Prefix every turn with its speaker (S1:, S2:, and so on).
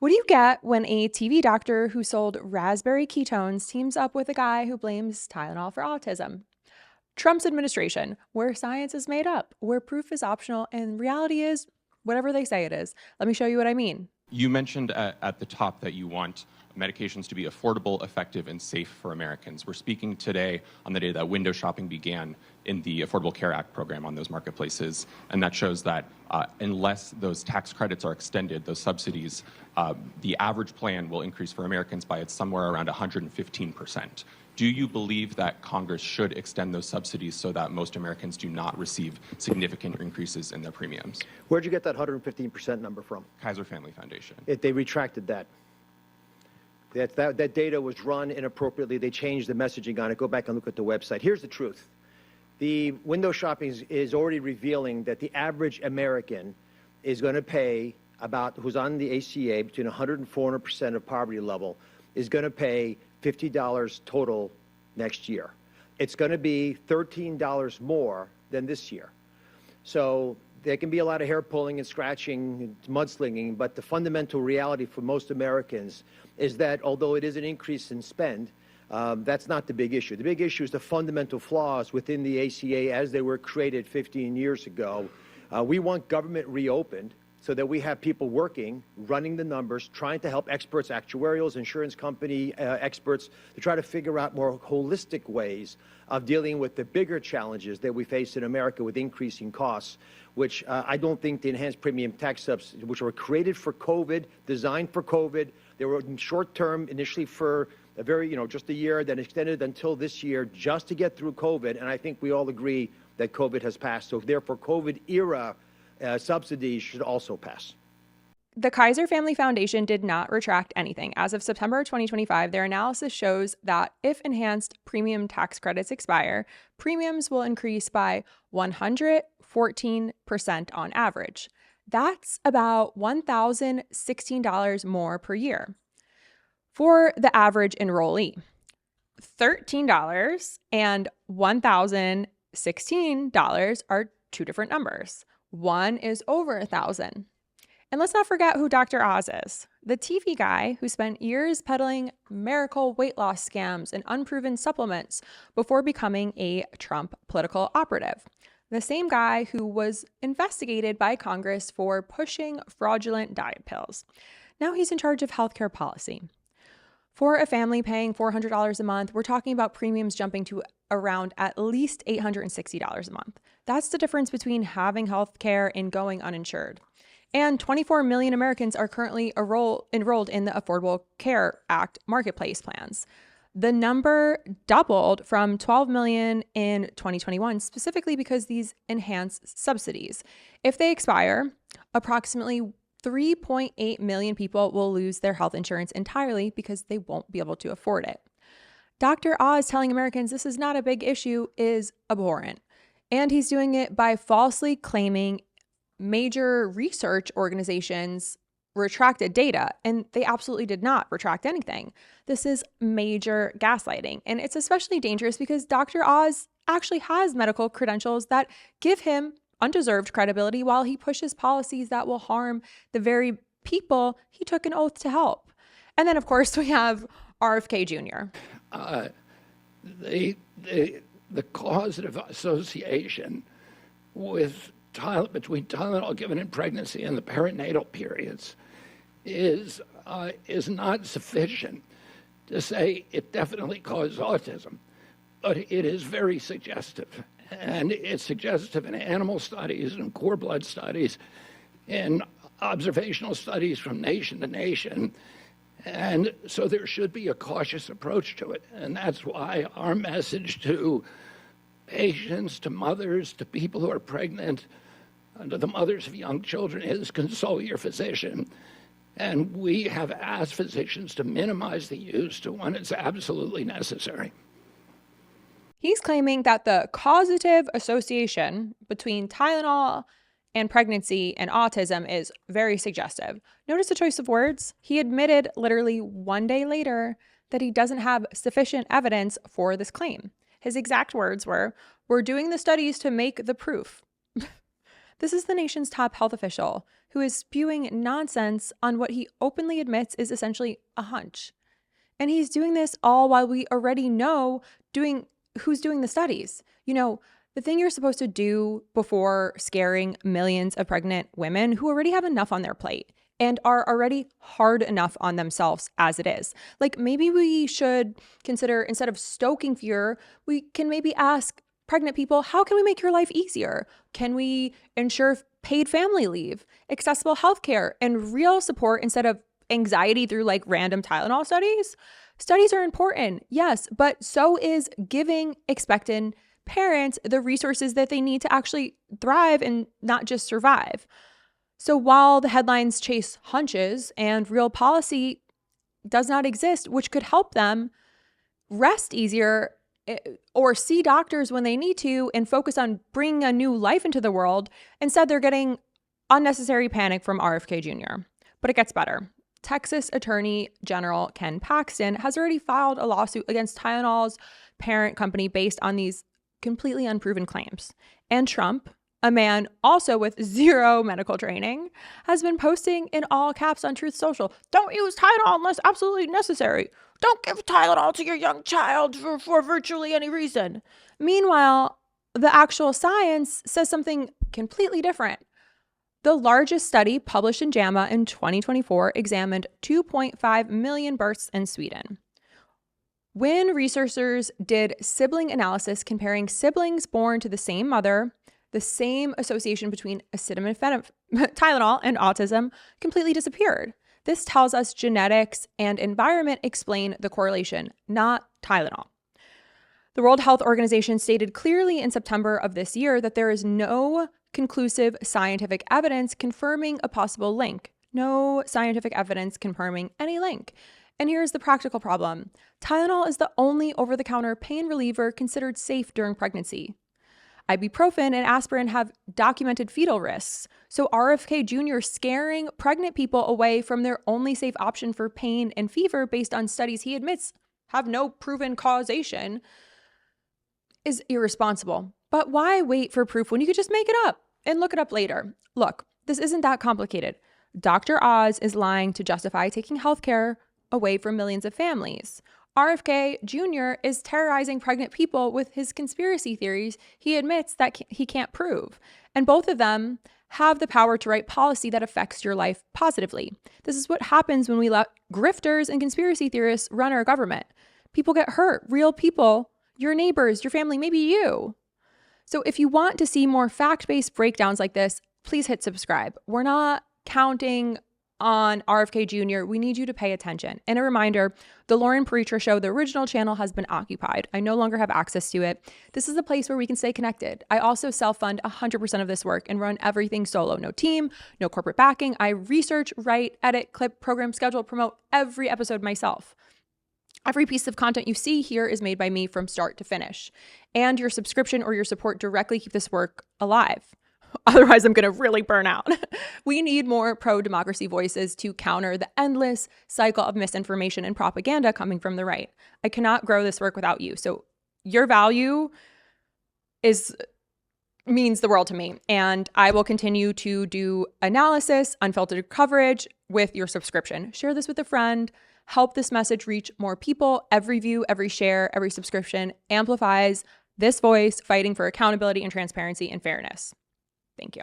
S1: What do you get when a TV doctor who sold raspberry ketones teams up with a guy who blames Tylenol for autism? Trump's administration, where science is made up, where proof is optional, and reality is whatever they say it is. Let me show you what I mean.
S2: You mentioned at the top that you want medications to be affordable, effective, and safe for Americans. We're speaking today on the day that window shopping began in the Affordable Care Act program on those marketplaces, and that shows that unless those tax credits are extended, those subsidies, the average plan will increase for Americans by somewhere around 115%. Do you believe that Congress should extend those subsidies so that most Americans do not receive significant increases in their premiums?
S3: Where'd you get that 115% number from?
S2: Kaiser Family Foundation.
S3: They retracted that. That data was run inappropriately. They changed the messaging on it. Go back and look at the website. Here's the truth. The window shopping is already revealing that the average American is going to pay who's on the ACA, between 100 and 400% of poverty level, is going to pay $50 total next year. It's going to be $13 more than this year. So there can be a lot of hair pulling and scratching and mudslinging, but the fundamental reality for most Americans is that although it is an increase in spend, that's not the big issue. The big issue is the fundamental flaws within the ACA as they were created 15 years ago. We want government reopened so that we have people working, running the numbers, trying to help experts, actuarials, insurance company experts, to try to figure out more holistic ways of dealing with the bigger challenges that we face in America with increasing costs, which I don't think the enhanced premium tax subsidies, which were created for COVID, designed for COVID, they were short term initially for a very, just a year, then extended until this year just to get through COVID. And I think we all agree that COVID has passed. So therefore, COVID era subsidies should also pass.
S1: The Kaiser Family Foundation did not retract anything. As of September 2025, their analysis shows that if enhanced premium tax credits expire, premiums will increase by 114% on average. That's about $1,016 more per year for the average enrollee. $13 and $1,016 are two different numbers. One is over 1,000. And let's not forget who Dr. Oz is, the TV guy who spent years peddling miracle weight loss scams and unproven supplements before becoming a Trump political operative. The same guy who was investigated by Congress for pushing fraudulent diet pills. Now he's in charge of healthcare policy. For a family paying $400 a month, we're talking about premiums jumping to around at least $860 a month. That's the difference between having health care and going uninsured. And 24 million Americans are currently enrolled in the Affordable Care Act marketplace plans. The number doubled from 12 million in 2021, specifically because these enhanced subsidies. If they expire, approximately 3.8 million people will lose their health insurance entirely because they won't be able to afford it. Dr. Oz telling Americans this is not a big issue is abhorrent. And he's doing it by falsely claiming major research organizations retracted data, and they absolutely did not retract anything. This is major gaslighting, and it's especially dangerous because Dr. Oz actually has medical credentials that give him undeserved credibility while he pushes policies that will harm the very people he took an oath to help. And then, of course, we have RFK Jr.
S4: The causative association between Tylenol given in pregnancy and the perinatal periods is not sufficient to say it definitely caused autism, but it is very suggestive. And it's suggestive in animal studies and core blood studies, in observational studies from nation to nation. And so there should be a cautious approach to it. And that's why our message to patients, to mothers, to people who are pregnant, and to the mothers of young children is consult your physician. And we have asked physicians to minimize the use to when it's absolutely necessary.
S1: He's claiming that the causative association between Tylenol and pregnancy and autism is very suggestive. Notice the choice of words. He admitted literally one day later that he doesn't have sufficient evidence for this claim. His exact words were, "We're doing the studies to make the proof." This is the nation's top health official who is spewing nonsense on what he openly admits is essentially a hunch. And he's doing this all while we already know who's doing the studies. You know, the thing you're supposed to do before scaring millions of pregnant women who already have enough on their plate and are already hard enough on themselves as it is. Like, maybe we should consider, instead of stoking fear, we can maybe ask pregnant people, how can we make your life easier? Can we ensure paid family leave, accessible healthcare, and real support instead of anxiety through like random Tylenol studies? Studies are important, yes, but so is giving expectant parents the resources that they need to actually thrive and not just survive. So while the headlines chase hunches and real policy does not exist, which could help them rest easier or see doctors when they need to and focus on bringing a new life into the world, instead they're getting unnecessary panic from RFK Jr. But it gets better. Texas Attorney General Ken Paxton has already filed a lawsuit against Tylenol's parent company based on these completely unproven claims. And Trump, a man also with zero medical training, has been posting in all caps on Truth Social, "Don't use Tylenol unless absolutely necessary. Don't give Tylenol to your young child for virtually any reason." Meanwhile, the actual science says something completely different. The largest study published in JAMA in 2024 examined 2.5 million births in Sweden. When researchers did sibling analysis comparing siblings born to the same mother, the same association between acetaminophen, Tylenol, and autism completely disappeared. This tells us genetics and environment explain the correlation, not Tylenol. The World Health Organization stated clearly in September of this year that there is no conclusive scientific evidence confirming a possible link. No scientific evidence confirming any link. And here's the practical problem. Tylenol is the only over-the-counter pain reliever considered safe during pregnancy. Ibuprofen and aspirin have documented fetal risks. So RFK Jr. scaring pregnant people away from their only safe option for pain and fever based on studies he admits have no proven causation is irresponsible. But why wait for proof when you could just make it up and look it up later? Look, this isn't that complicated. Dr. Oz is lying to justify taking healthcare away from millions of families. RFK Jr. is terrorizing pregnant people with his conspiracy theories he admits that he can't prove. And both of them have the power to write policy that affects your life positively. This is what happens when we let grifters and conspiracy theorists run our government. People get hurt, real people, your neighbors, your family, maybe you. So if you want to see more fact-based breakdowns like this, please hit subscribe. We're not counting on RFK Jr., we need you to pay attention. And a reminder, the Lauren Preacher Show, the original channel, has been occupied. I no longer have access to it. This is a place where we can stay connected. I also self-fund 100% of this work and run everything solo. No team, no corporate backing. I research, write, edit, clip, program, schedule, promote every episode myself. Every piece of content you see here is made by me from start to finish. And your subscription or your support directly keep this work alive. Otherwise, I'm going to really burn out. We need more pro-democracy voices to counter the endless cycle of misinformation and propaganda coming from the right. I cannot grow this work without you. So your value means the world to me. And I will continue to do analysis, unfiltered coverage with your subscription. Share this with a friend. Help this message reach more people. Every view, every share, every subscription amplifies this voice fighting for accountability and transparency and fairness. Thank you.